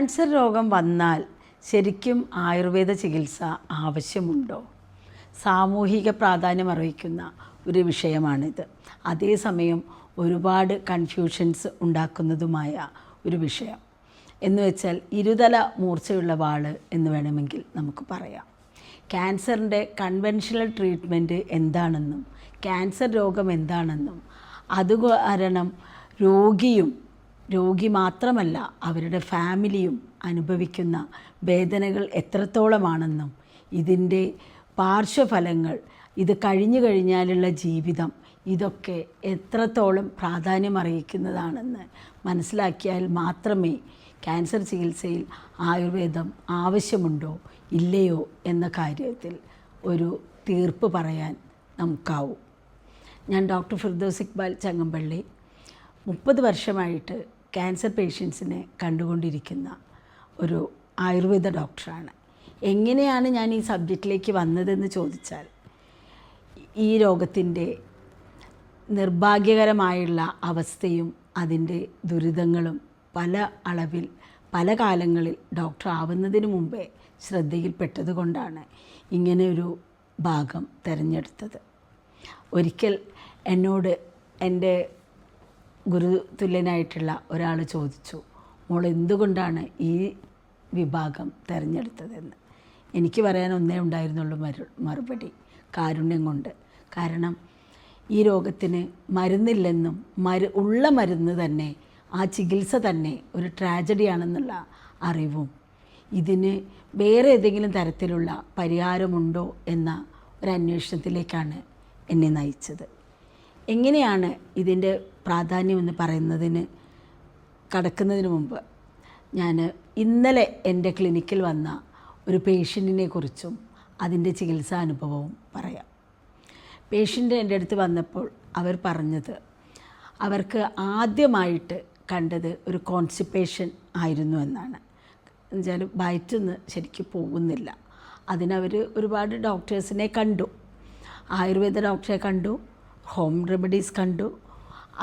Cancer രോഗം വന്നാൽ ശരിക്കും ആയുർവേദ ചികിത്സ ആവശ്യമുണ്ടോ? സാമൂഹിക പ്രാധാന്യം അർഹിക്കുന്ന ഒരു വിഷയമാണിത്. അതേസമയം ഒരുപാട് കൺഫ്യൂഷൻസ് ഉണ്ടാക്കുന്നതുമായ ഒരു വിഷയം. എന്ന് വെച്ചാൽ ഇരുതല മൂർച്ചയുള്ള വാള് എന്ന് വേണമെങ്കിൽ നമുക്ക് പറയാം. ക്യാൻസറിൻ്റെ കൺവെൻഷണൽ ട്രീറ്റ്മെൻറ്റ് എന്താണെന്നും ക്യാൻസർ രോഗം എന്താണെന്നും അതുകാരണം രോഗി മാത്രമല്ല അവരുടെ ഫാമിലിയും അനുഭവിക്കുന്ന വേദനകൾ എത്രത്തോളമാണെന്നും ഇതിൻ്റെ പാർശ്വഫലങ്ങൾ, ഇത് കഴിഞ്ഞു കഴിഞ്ഞാലുള്ള ജീവിതം, ഇതൊക്കെ എത്രത്തോളം പ്രാധാന്യമർഹിക്കുന്നതാണെന്ന് മനസ്സിലാക്കിയാൽ മാത്രമേ ക്യാൻസർ ചികിത്സയിൽ ആയുർവേദം ആവശ്യമുണ്ടോ ഇല്ലയോ എന്ന കാര്യത്തിൽ ഒരു തീർപ്പ് പറയാൻ നമുക്കാവും. ഞാൻ ഡോക്ടർ ഫിർദൗസ് ഇക്ബാൽ ചങ്ങമ്പള്ളി 30 വർഷമായിട്ട് ക്യാൻസർ പേഷ്യൻസിനെ കണ്ടുകൊണ്ടിരിക്കുന്ന ഒരു ആയുർവേദ ഡോക്ടറാണ്. എങ്ങനെയാണ് ഞാൻ ഈ സബ്ജക്റ്റിലേക്ക് വന്നതെന്ന് ചോദിച്ചാൽ, ഈ രോഗത്തിൻ്റെ നിർഭാഗ്യകരമായുള്ള അവസ്ഥയും അതിൻ്റെ ദുരിതങ്ങളും പല കാലങ്ങളിൽ ഡോക്ടർ ആവുന്നതിന് മുമ്പേ ശ്രദ്ധയിൽപ്പെട്ടതുകൊണ്ടാണ് ഇങ്ങനെ ഒരു ഭാഗം തിരഞ്ഞെടുത്തത്. ഒരിക്കൽ എന്നോട് എൻ്റെ ഗുരുതുല്യനായിട്ടുള്ള ഒരാൾ ചോദിച്ചു, മോൾ എന്തുകൊണ്ടാണ് ഈ വിഭാഗം തിരഞ്ഞെടുത്തതെന്ന്. എനിക്ക് പറയാൻ ഒന്നേ ഉണ്ടായിരുന്നുള്ളൂ മറുപടി: കാരുണ്യം കൊണ്ട്. കാരണം ഈ രോഗത്തിന് മരുന്നില്ലെന്നും ഉള്ള മരുന്ന് തന്നെ, ആ ചികിത്സ തന്നെ ഒരു ട്രാജഡിയാണെന്നുള്ള അറിവും ഇതിന് വേറെ ഏതെങ്കിലും തരത്തിലുള്ള പരിഹാരമുണ്ടോ എന്ന ഒരു അന്വേഷണത്തിലേക്കാണ് എന്നെ നയിച്ചത്. എങ്ങനെയാണ് ഇതിൻ്റെ പ്രാധാന്യമെന്ന് പറയുന്നതിന് കടക്കുന്നതിന് മുമ്പ് ഞാൻ ഇന്നലെ എൻ്റെ ക്ലിനിക്കിൽ വന്ന ഒരു പേഷ്യൻറ്റിനെ കുറിച്ചും അതിൻ്റെ ചികിത്സാ അനുഭവവും പറയാം. പേഷ്യൻ്റ് എൻ്റെ അടുത്ത് വന്നപ്പോൾ അവർ പറഞ്ഞത്, അവർക്ക് ആദ്യമായിട്ട് കണ്ടത് ഒരു കോൺസ്റ്റിപ്പേഷൻ ആയിരുന്നു എന്നാണ്. എന്നുവെച്ചാൽ വയറ്റിന്ന് ശരിക്കും പോകുന്നില്ല. അതിനവർ ഒരുപാട് ഡോക്ടേഴ്സിനെ കണ്ടു, ആയുർവേദ ഡോക്ടറെ കണ്ടു, ഹോം റെമഡീസ് കണ്ടു,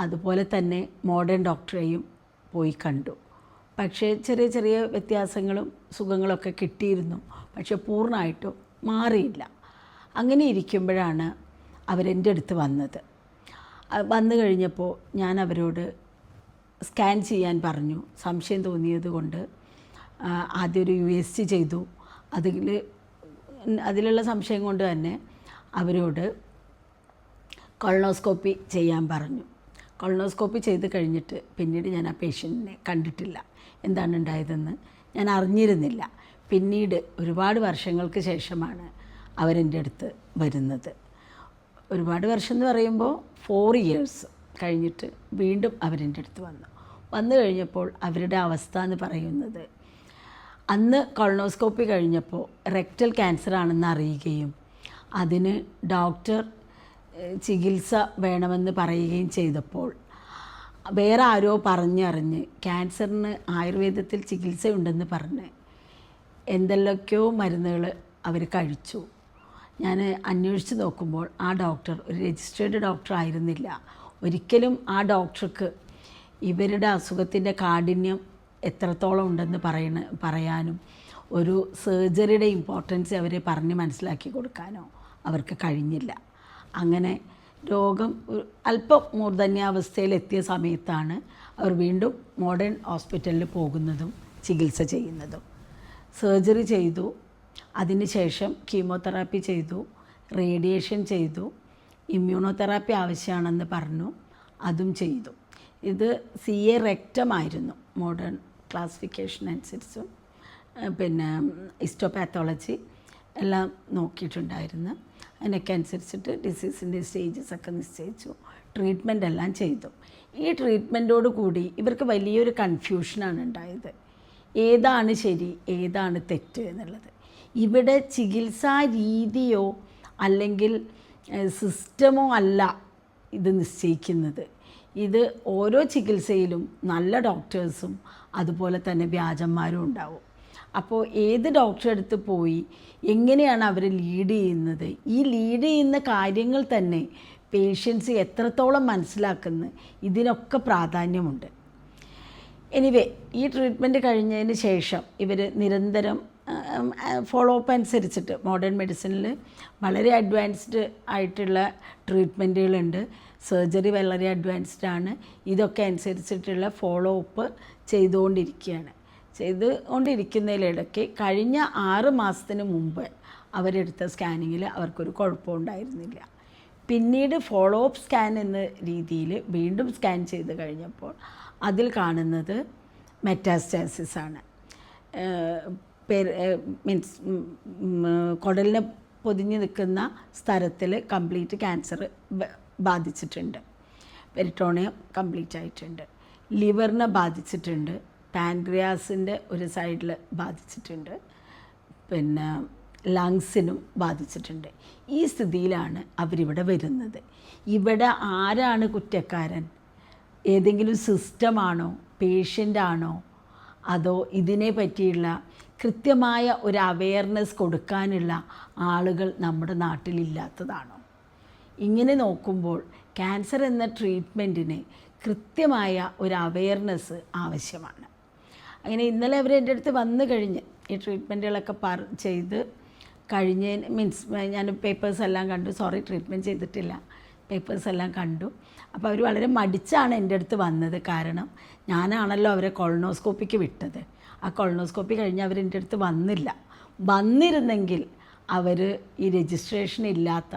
അതുപോലെ തന്നെ മോഡേൺ ഡോക്ടറെയും പോയി കണ്ടു. പക്ഷേ ചെറിയ ചെറിയ വ്യത്യാസങ്ങളും സുഖങ്ങളൊക്കെ കിട്ടിയിരുന്നു, പക്ഷേ പൂർണ്ണമായിട്ടും മാറിയില്ല. അങ്ങനെ ഇരിക്കുമ്പോഴാണ് അവരെൻ്റെ അടുത്ത് വന്നത്. വന്നു കഴിഞ്ഞപ്പോൾ ഞാൻ അവരോട് സ്കാൻ ചെയ്യാൻ പറഞ്ഞു. സംശയം തോന്നിയത് കൊണ്ട് ആദ്യം ഒരു USG ചെയ്തു. അതിലുള്ള സംശയം കൊണ്ട് തന്നെ അവരോട് കൊളോണോസ്കോപ്പി ചെയ്യാൻ പറഞ്ഞു. കൊളോണോസ്കോപ്പി ചെയ്ത് കഴിഞ്ഞിട്ട് പിന്നീട് ഞാൻ ആ പേഷ്യൻറ്റിനെ കണ്ടിട്ടില്ല. എന്താണ് ഉണ്ടായതെന്ന് ഞാൻ അറിഞ്ഞിരുന്നില്ല. പിന്നീട് ഒരുപാട് വർഷങ്ങൾക്ക് ശേഷമാണ് അവരെൻ്റെ അടുത്ത് വരുന്നത്. ഒരുപാട് വർഷം എന്ന് പറയുമ്പോൾ 4 years കഴിഞ്ഞിട്ട് വീണ്ടും അവരെൻ്റെ അടുത്ത് വന്നു കഴിഞ്ഞപ്പോൾ അവരുടെ അവസ്ഥ എന്ന് പറയുന്നത്, അന്ന് കൊളോണോസ്കോപ്പി കഴിഞ്ഞപ്പോൾ റെക്ടൽ ക്യാൻസർ ആണെന്ന് അറിയുകയും അതിന് ഡോക്ടർ ചികിത്സ വേണമെന്ന് പറയുകയും ചെയ്തപ്പോൾ വേറെ ആരോ പറഞ്ഞറിഞ്ഞ് ക്യാൻസറിന് ആയുർവേദത്തിൽ ചികിത്സയുണ്ടെന്ന് പറഞ്ഞ് എന്തെല്ലാമൊക്കെയോ മരുന്നുകൾ അവർ കഴിച്ചു. ഞാൻ അന്വേഷിച്ച് നോക്കുമ്പോൾ ആ ഡോക്ടർ ഒരു രജിസ്റ്റേർഡ് ഡോക്ടർ ആയിരുന്നില്ല. ഒരിക്കലും ആ ഡോക്ടർക്ക് ഇവരുടെ അസുഖത്തിൻ്റെ കാഠിന്യം എത്രത്തോളം ഉണ്ടെന്ന് പറയാനും ഒരു സർജറിയുടെ ഇമ്പോർട്ടൻസ് അവരെ പറഞ്ഞ് മനസ്സിലാക്കി കൊടുക്കാനോ അവർക്ക് കഴിഞ്ഞില്ല. അങ്ങനെ രോഗം അല്പം മൂർധന്യാവസ്ഥയിലെത്തിയ സമയത്താണ് അവർ വീണ്ടും മോഡേൺ ഹോസ്പിറ്റലിൽ പോകുന്നതും ചികിത്സ ചെയ്യുന്നതും. സർജറി ചെയ്തു, അതിനുശേഷം കീമോതെറാപ്പി ചെയ്തു, റേഡിയേഷൻ ചെയ്തു, ഇമ്മ്യൂണോതെറാപ്പി ആവശ്യമാണെന്ന് പറഞ്ഞു, അതും ചെയ്തു. ഇത് CA റെക്റ്റമായിരുന്നു മോഡേൺ ക്ലാസിഫിക്കേഷൻ അനുസരിച്ചും പിന്നെ ഹിസ്റ്റോപാത്തോളജി എല്ലാം നോക്കിയിട്ടുണ്ടായിരുന്നു. അതിനൊക്കെ അനുസരിച്ചിട്ട് ഡിസീസിൻ്റെ സ്റ്റേജസൊക്കെ നിശ്ചയിച്ചു, ട്രീറ്റ്മെൻ്റ് എല്ലാം ചെയ്തു. ഈ ട്രീറ്റ്മെൻറ്റോട് കൂടി ഇവർക്ക് വലിയൊരു കൺഫ്യൂഷനാണ് ഉണ്ടായത്, ഏതാണ് ശരി ഏതാണ് തെറ്റ് എന്നുള്ളത്. ഇവിടെ ചികിത്സാ രീതിയോ അല്ലെങ്കിൽ സിസ്റ്റമോ അല്ല ഇത് നിശ്ചയിക്കുന്നത്. ഇത് ഓരോ ചികിത്സയിലും നല്ല ഡോക്ടേഴ്സും അതുപോലെ തന്നെ വ്യാജന്മാരും ഉണ്ടാവും. അപ്പോൾ ഏത് ഡോക്ടറെ അടുത്ത് പോയി എങ്ങനെയാണ് അവർ ലീഡ് ചെയ്യുന്നത്, ഈ ലീഡ് ചെയ്യുന്ന കാര്യങ്ങൾ തന്നെ പേഷ്യൻസ് എത്രത്തോളം മനസ്സിലാക്കുന്നു, ഇതിനൊക്കെ പ്രാധാന്യമുണ്ട്. എനിവേ ഈ ട്രീറ്റ്മെൻറ്റ് കഴിഞ്ഞതിന് ശേഷം ഇവർ നിരന്തരം ഫോളോ അപ്പ് അനുസരിച്ചിട്ട് മോഡേൺ മെഡിസിനിൽ വളരെ അഡ്വാൻസ്ഡ് ആയിട്ടുള്ള ട്രീറ്റ്മെൻറ്റുകളുണ്ട്, സർജറി വളരെ അഡ്വാൻസ്ഡ് ആണ്. ഇതൊക്കെ അനുസരിച്ചിട്ടുള്ള ഫോളോ അപ്പ് ചെയ്തുകൊണ്ടിരിക്കുന്നതിലിടയ്ക്ക് കഴിഞ്ഞ 6 മാസത്തിന് മുമ്പ് അവരെടുത്ത സ്കാനിങ്ങിൽ അവർക്കൊരു കുഴപ്പമുണ്ടായിരുന്നില്ല. പിന്നീട് ഫോളോ അപ്പ് സ്കാൻ എന്ന രീതിയിൽ വീണ്ടും സ്കാൻ ചെയ്ത് കഴിഞ്ഞപ്പോൾ അതിൽ കാണുന്നത് മെറ്റാസ്റ്റാസിസ് ആണ്. മീൻസ് കുടലിനെ പൊതിഞ്ഞ് നിൽക്കുന്ന സ്ഥലത്തിൽ കംപ്ലീറ്റ് ക്യാൻസർ ബാധിച്ചിട്ടുണ്ട്. പെരിറ്റോണിയം കംപ്ലീറ്റ് ആയിട്ടുണ്ട്, ലിവറിനെ ബാധിച്ചിട്ടുണ്ട്, പാൻക്രിയാസിൻ്റെ ഒരു സൈഡിൽ ബാധിച്ചിട്ടുണ്ട്, പിന്നെ ലങ്സിനും ബാധിച്ചിട്ടുണ്ട്. ഈ സ്ഥിതിയിലാണ് അവരിവിടെ വരുന്നത്. ഇവിടെ ആരാണ് കുറ്റക്കാരൻ? ഏതെങ്കിലും സിസ്റ്റമാണോ, പേഷ്യൻ്റാണോ, അതോ ഇതിനെ പറ്റിയുള്ള കൃത്യമായ ഒരു അവെയർനെസ് കൊടുക്കാനുള്ള ആളുകൾ നമ്മുടെ നാട്ടിലില്ലാത്തതാണോ? ഇങ്ങനെ നോക്കുമ്പോൾ ക്യാൻസർ എന്ന ട്രീറ്റ്മെൻറ്റിന് കൃത്യമായ ഒരു അവെയർനെസ് ആവശ്യമാണ്. അങ്ങനെ ഇന്നലെ അവർ എൻ്റെ അടുത്ത് വന്നു കഴിഞ്ഞ് ഈ ട്രീറ്റ്മെൻറ്റുകളൊക്കെ ചെയ്ത് കഴിഞ്ഞതിന് മീൻസ് ഞാൻ പേപ്പേഴ്സ് എല്ലാം കണ്ടു. സോറി, ട്രീറ്റ്മെൻറ്റ് ചെയ്തിട്ടില്ല, പേപ്പേഴ്സ് എല്ലാം കണ്ടു. അപ്പോൾ അവർ വളരെ മടിച്ചാണ് എൻ്റെ അടുത്ത് വന്നത്. കാരണം ഞാനാണല്ലോ അവരെ കൊളോണോസ്കോപ്പിക്ക് വിട്ടത്. ആ കൊളോണോസ്കോപ്പി കഴിഞ്ഞ് അവർ എൻ്റെ അടുത്ത് വന്നിരുന്നെങ്കിൽ അവർ ഈ രജിസ്ട്രേഷൻ ഇല്ലാത്ത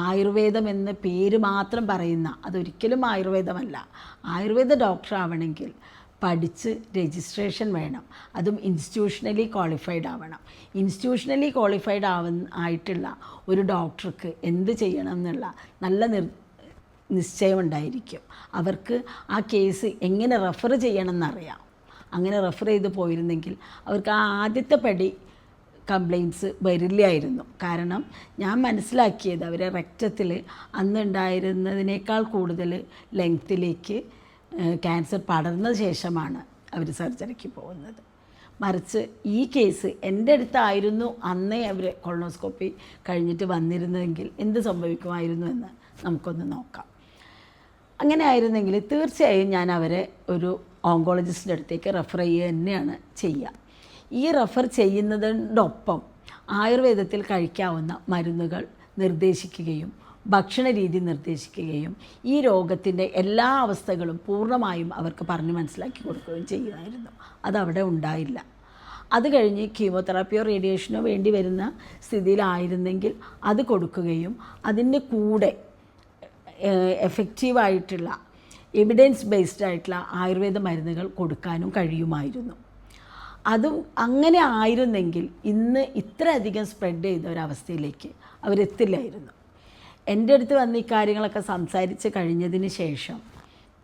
ആയുർവേദം എന്ന പേര് മാത്രം പറയുന്ന, അതൊരിക്കലും ആയുർവേദമല്ല, ആയുർവേദ ഡോക്ടർ ആവണമെങ്കിൽ പഠിച്ച് രജിസ്ട്രേഷൻ വേണം, അതും ഇൻസ്റ്റിറ്റ്യൂഷണലി ക്വാളിഫൈഡ് ആവണം. ഇൻസ്റ്റിറ്റ്യൂഷണലി ക്വാളിഫൈഡ് ആയിട്ടുള്ള ഒരു ഡോക്ടർക്ക് എന്ത് ചെയ്യണം എന്നുള്ള നല്ല നിശ്ചയമുണ്ടായിരിക്കും. അവർക്ക് ആ കേസ് എങ്ങനെ റെഫർ ചെയ്യണമെന്നറിയാം. അങ്ങനെ റെഫർ ചെയ്ത് പോയിരുന്നെങ്കിൽ അവർക്ക് ആ ആദ്യത്തെ പടി കംപ്ലയിൻറ്റ്സ് വരില്ലായിരുന്നു. കാരണം ഞാൻ മനസ്സിലാക്കിയത് അവരെ രക്തത്തിൽ അന്നുണ്ടായിരുന്നതിനേക്കാൾ കൂടുതൽ ലെങ്ത്തിലേക്ക് ക്യാൻസർ പടർന്ന ശേഷമാണ് അവർ സർജറിക്ക് പോകുന്നത്. മറിച്ച് ഈ കേസ് എൻ്റെ അടുത്തായിരുന്നു അന്നേ അവർ കൊളോണോസ്കോപ്പി കഴിഞ്ഞിട്ട് വന്നിരുന്നതെങ്കിൽ എന്ത് സംഭവിക്കുമായിരുന്നു എന്ന് നമുക്കൊന്ന് നോക്കാം. അങ്ങനെ ആയിരുന്നെങ്കിൽ തീർച്ചയായും ഞാൻ അവരെ ഒരു ഓങ്കോളജിസ്റ്റിൻ്റെ അടുത്തേക്ക് റെഫർ ചെയ്യുക തന്നെയാണ് ചെയ്യുക. ഈ റെഫർ ചെയ്യുന്നതിനോടൊപ്പം ആയുർവേദത്തിൽ കഴിക്കാവുന്ന മരുന്നുകൾ നിർദ്ദേശിക്കുകയും ഭക്ഷണ രീതി നിർദ്ദേശിക്കുകയും ഈ രോഗത്തിൻ്റെ എല്ലാ അവസ്ഥകളും പൂർണ്ണമായും അവർക്ക് പറഞ്ഞ് മനസ്സിലാക്കി കൊടുക്കുകയും ചെയ്യുമായിരുന്നു. അതവിടെ ഉണ്ടായില്ല. അത് കഴിഞ്ഞ് കീമോതെറാപ്പിയോ റേഡിയേഷനോ വേണ്ടി വരുന്ന സ്ഥിതിയിലായിരുന്നെങ്കിൽ അത് കൊടുക്കുകയും അതിൻ്റെ കൂടെ എഫക്റ്റീവായിട്ടുള്ള എവിഡൻസ് ബേസ്ഡ് ആയിട്ടുള്ള ആയുർവേദ മരുന്നുകൾ കൊടുക്കാനും കഴിയുമായിരുന്നു. അതും അങ്ങനെ ആയിരുന്നെങ്കിൽ ഇന്ന് ഇത്രയധികം സ്പ്രെഡ് ചെയ്ത ഒരവസ്ഥയിലേക്ക് അവരെത്തില്ലായിരുന്നു. എൻ്റെ അടുത്ത് വന്ന് ഈ കാര്യങ്ങളൊക്കെ സംസാരിച്ച് കഴിഞ്ഞതിന് ശേഷം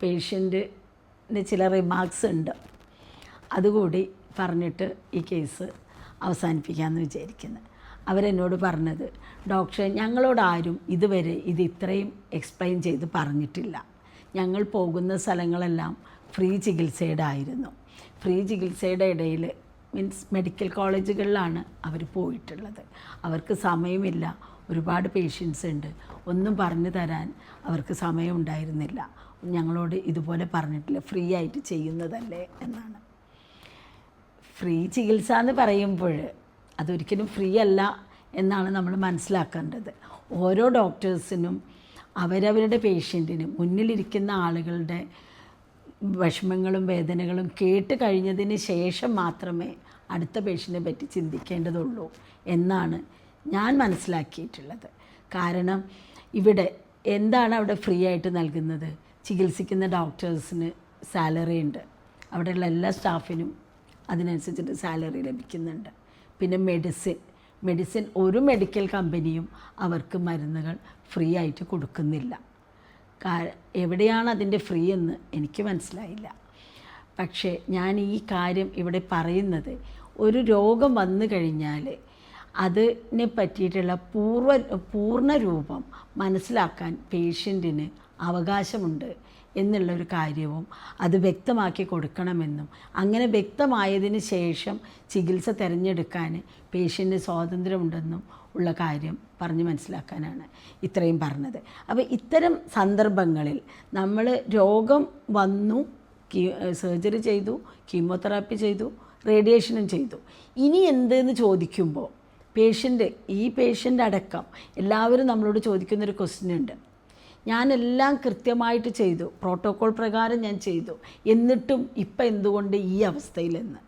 പേഷ്യൻറ്റിന് ചില റിമാർക്സ് ഉണ്ട്, അതുകൂടി പറഞ്ഞിട്ട് ഈ കേസ് അവസാനിപ്പിക്കാമെന്ന് വിചാരിക്കുന്നത്. അവരെന്നോട് പറഞ്ഞത്, ഡോക്ടറെ, ഞങ്ങളോടാരും ഇതുവരെ ഇത് ഇത്രയും എക്സ്പ്ലെയിൻ ചെയ്ത് പറഞ്ഞിട്ടില്ല. ഞങ്ങൾ പോകുന്ന സ്ഥലങ്ങളെല്ലാം ഫ്രീ ചികിത്സയുടെ ആയിരുന്നു. ഫ്രീ ചികിത്സയുടെ ഇടയിൽ മീൻസ് മെഡിക്കൽ കോളേജുകളിലാണ് അവർ പോയിട്ടുള്ളത്. അവർക്ക് സമയമില്ല, ഒരുപാട് പേഷ്യൻസ് ഉണ്ട്, ഒന്നും പറഞ്ഞു തരാൻ അവർക്ക് സമയം ഉണ്ടായിരുന്നില്ല. ഞങ്ങളോട് ഇതുപോലെ പറഞ്ഞിട്ടില്ല, ഫ്രീ ആയിട്ട് ചെയ്യുന്നതല്ലേ എന്നാണ്. ഫ്രീ ചികിത്സ എന്ന് പറയുമ്പോൾ അതൊരിക്കലും ഫ്രീ അല്ല എന്നാണ് നമ്മൾ മനസ്സിലാക്കേണ്ടത്. ഓരോ ഡോക്ടേഴ്സിനും അവരവരുടെ പേഷ്യൻറ്റിനും മുന്നിലിരിക്കുന്ന ആളുകളുടെ വിഷമങ്ങളും വേദനകളും കേട്ട് കഴിഞ്ഞതിന് ശേഷം മാത്രമേ അടുത്ത പേഷ്യൻറ്റിനെ പറ്റി ചിന്തിക്കേണ്ടതുള്ളൂ എന്നാണ് ഞാൻ മനസ്സിലാക്കിയിട്ടുള്ളത്. കാരണം ഇവിടെ എന്താണ് അവിടെ ഫ്രീ ആയിട്ട് നൽകുന്നത്? ചികിത്സിക്കുന്ന ഡോക്ടേഴ്സിന് സാലറി ഉണ്ട്, അവിടെയുള്ള എല്ലാ സ്റ്റാഫിനും അതിനനുസരിച്ചിട്ട് സാലറി ലഭിക്കുന്നുണ്ട്. പിന്നെ മെഡിസിൻ ഒരു മെഡിക്കൽ കമ്പനിയും അവർക്ക് മരുന്നുകൾ ഫ്രീ ആയിട്ട് കൊടുക്കുന്നില്ല. എവിടെയാണ് അതിൻ്റെ ഫ്രീ എന്ന് എനിക്ക് മനസ്സിലായില്ല. പക്ഷേ ഞാൻ ഈ കാര്യം ഇവിടെ പറയുന്നത്, ഒരു രോഗം വന്നു കഴിഞ്ഞാൽ അതിനെ പറ്റിയിട്ടുള്ള പൂർണ്ണ രൂപം മനസ്സിലാക്കാൻ പേഷ്യൻറ്റിന് അവകാശമുണ്ട് എന്നുള്ളൊരു കാര്യവും അത് വ്യക്തമാക്കി കൊടുക്കണമെന്നും അങ്ങനെ വ്യക്തമായതിന് ശേഷം ചികിത്സ തിരഞ്ഞെടുക്കാൻ പേഷ്യൻറ്റിന് സ്വാതന്ത്ര്യമുണ്ടെന്നും ഉള്ള കാര്യം പറഞ്ഞ് മനസ്സിലാക്കാനാണ് ഇത്രയും പറഞ്ഞത്. അപ്പോൾ ഇത്തരം സന്ദർഭങ്ങളിൽ നമ്മൾ രോഗം വന്നു, സർജറി ചെയ്തു, കീമോതെറാപ്പി ചെയ്തു, റേഡിയേഷനും ചെയ്തു. ഇനി എന്തെന്ന് ചോദിക്കുമ്പോൾ ഈ പേഷ്യൻ്റ് അടക്കം എല്ലാവരും നമ്മളോട് ചോദിക്കുന്നൊരു ക്വസ്റ്റ്യൻ ഉണ്ട്. ഞാനെല്ലാം കൃത്യമായിട്ട് ചെയ്തു, പ്രോട്ടോക്കോൾ പ്രകാരം ഞാൻ ചെയ്തു, എന്നിട്ടും ഇപ്പം എന്തുകൊണ്ട് ഈ അവസ്ഥയിലെന്ന്.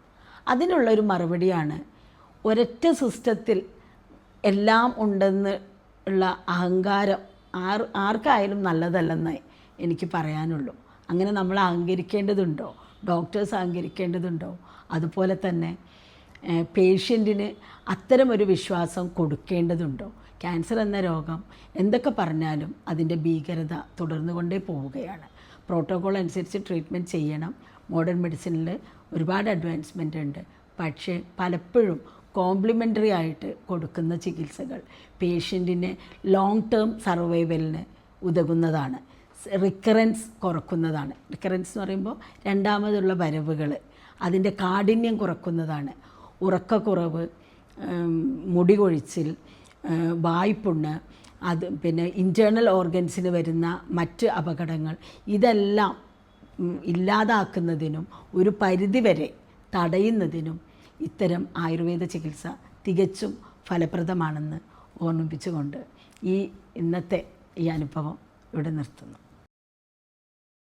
അതിനുള്ളൊരു മറുപടിയാണ്, ഒരൊറ്റ സിസ്റ്റത്തിൽ എല്ലാം ഉണ്ടെന്ന് ഉള്ള അഹങ്കാരം ആർക്കായാലും നല്ലതല്ലെന്നേ എനിക്ക് പറയാനുള്ളൂ. അങ്ങനെ നമ്മൾ അഹങ്കരിക്കേണ്ടതുണ്ടോ? ഡോക്ടേഴ്സ് അഹങ്കരിക്കേണ്ടതുണ്ടോ? അതുപോലെ തന്നെ പേഷ്യൻറ്റിന് അത്തരമൊരു വിശ്വാസം കൊടുക്കേണ്ടതുണ്ടോ? ക്യാൻസർ എന്ന രോഗം എന്തൊക്കെ പറഞ്ഞാലും അതിൻ്റെ ഭീകരത തുടർന്നുകൊണ്ടേ പോവുകയാണ്. പ്രോട്ടോകോൾ അനുസരിച്ച് ട്രീറ്റ്മെൻറ്റ് ചെയ്യണം. മോഡേൺ മെഡിസിനിൽ ഒരുപാട് അഡ്വാൻസ്മെൻ്റ് ഉണ്ട്. പക്ഷേ പലപ്പോഴും കോംപ്ലിമെൻ്ററി ആയിട്ട് കൊടുക്കുന്ന ചികിത്സകൾ പേഷ്യൻറ്റിനെ ലോങ് ടേം സർവൈവലിന് ഉതകുന്നതാണ്, റിക്കറൻസ് കുറക്കുന്നതാണ്. റിക്കറൻസ് എന്ന് പറയുമ്പോൾ രണ്ടാമതുള്ള വരവുകൾ, അതിൻ്റെ കാഠിന്യം കുറക്കുന്നതാണ്. ഉറക്കക്കുറവ്, മുടി കൊഴിച്ചിൽ, വായ്പുണ്ണ്, പിന്നെ ഇൻറ്റേർണൽ ഓർഗൻസിന് വരുന്ന മറ്റ് അപകടങ്ങൾ, ഇതെല്ലാം ഇല്ലാതാക്കുന്നതിനും ഒരു പരിധിവരെ തടയുന്നതിനും ഇത്തരം ആയുർവേദ ചികിത്സ തികച്ചും ഫലപ്രദമാണെന്ന് ഓർമ്മിപ്പിച്ചുകൊണ്ട് ഇന്നത്തെ ഈ അനുഭവം ഇവിടെ നിർത്തുന്നു.